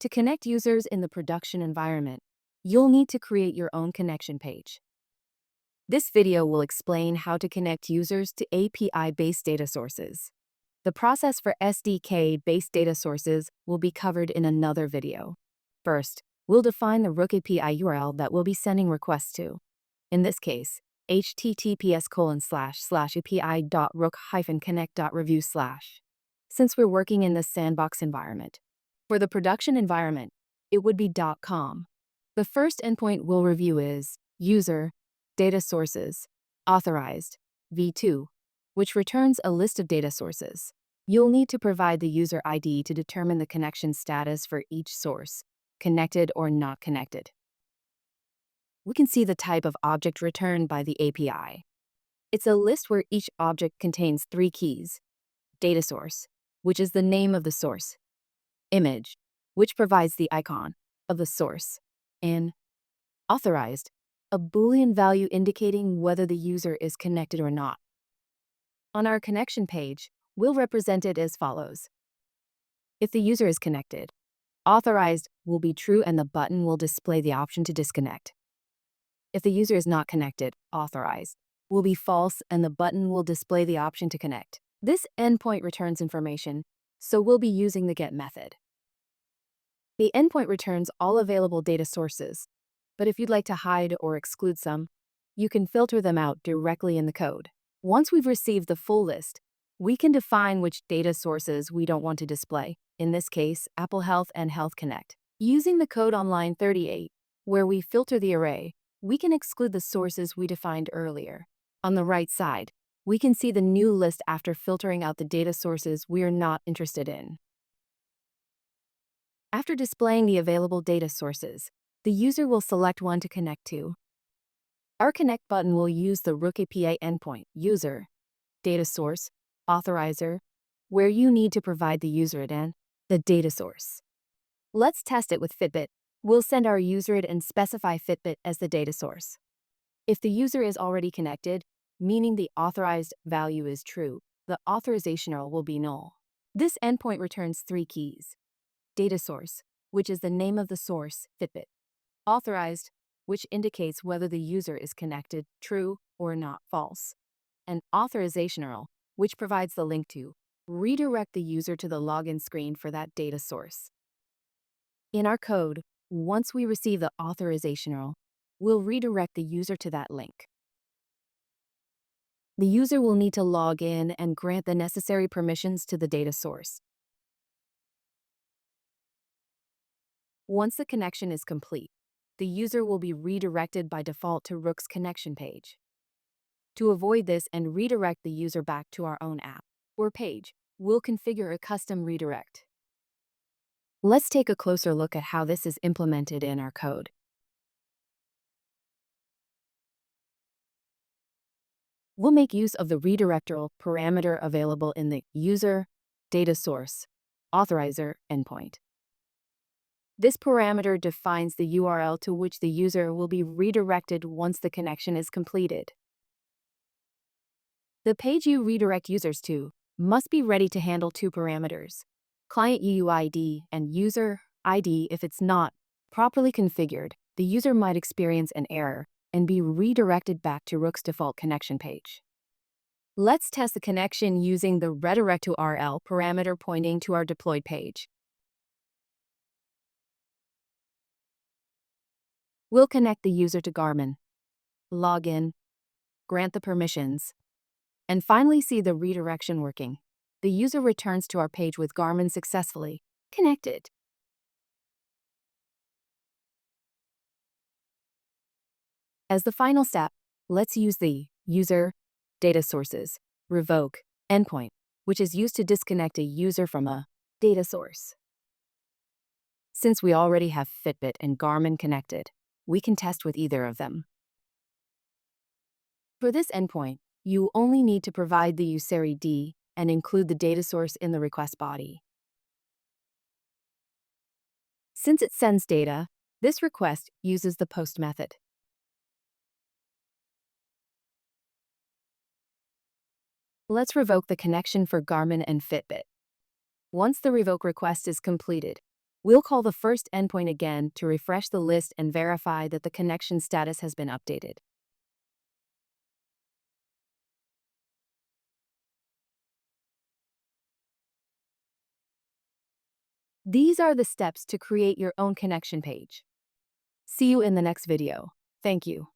To connect users in the production environment, you'll need to create your own connection page. This video will explain how to connect users to API-based data sources. The process for SDK-based data sources will be covered in another video. First, we'll define the Rook API URL that we'll be sending requests to. In this case, https://api.rook-connect.review/. Since we're working in the sandbox environment. For the production environment, it would be .com. The first endpoint we'll review is user, data sources, authorized, v2, which returns a list of data sources. You'll need to provide the user ID to determine the connection status for each source, connected or not connected. We can see the type of object returned by the API. It's a list where each object contains 3 keys: data source, which is the name of the source, image, which provides the icon of the source, and authorized, a Boolean value indicating whether the user is connected or not. On our connection page, we'll represent it as follows. If the user is connected, authorized will be true and the button will display the option to disconnect. If the user is not connected, authorized will be false and the button will display the option to connect. This endpoint returns information, so we'll be using the get method. The endpoint returns all available data sources, but if you'd like to hide or exclude some, you can filter them out directly in the code. Once we've received the full list, we can define which data sources we don't want to display, in this case, Apple Health and Health Connect. Using the code on line 38, where we filter the array, we can exclude the sources we defined earlier. On the right side, we can see the new list after filtering out the data sources we are not interested in. After displaying the available data sources, the user will select one to connect to. Our Connect button will use the Rook API endpoint, user, data source, authorizer, where you need to provide the user ID and the data source. Let's test it with Fitbit. We'll send our user ID and specify Fitbit as the data source. If the user is already connected, meaning the authorized value is true, the authorization URL will be null. This endpoint returns 3 keys: data source, which is the name of the source, Fitbit; authorized, which indicates whether the user is connected, true or not, false; and authorization URL, which provides the link to redirect the user to the login screen for that data source. In our code, once we receive the authorization URL, we'll redirect the user to that link. The user will need to log in and grant the necessary permissions to the data source. Once the connection is complete, the user will be redirected by default to Rook's connection page. To avoid this and redirect the user back to our own app or page, we'll configure a custom redirect. Let's take a closer look at how this is implemented in our code. We'll make use of the redirector parameter available in the user, data source, authorizer endpoint. This parameter defines the URL to which the user will be redirected once the connection is completed. The page you redirect users to must be ready to handle 2 parameters: client UUID and user ID. If it's not properly configured, the user might experience an error and be redirected back to Rook's default connection page. Let's test the connection using the redirect to URL parameter pointing to our deployed page. We'll connect the user to Garmin, log in, grant the permissions, and finally see the redirection working. The user returns to our page with Garmin successfully connected. As the final step, let's use the user, data sources, revoke endpoint, which is used to disconnect a user from a data source. Since we already have Fitbit and Garmin connected, we can test with either of them. For this endpoint, you only need to provide the user ID and include the data source in the request body. Since it sends data, this request uses the post method. Let's revoke the connection for Garmin and Fitbit. Once the revoke request is completed, We'll call the first endpoint again to refresh the list and verify that the connection status has been updated. These are the steps to create your own connection page. See you in the next video. Thank you.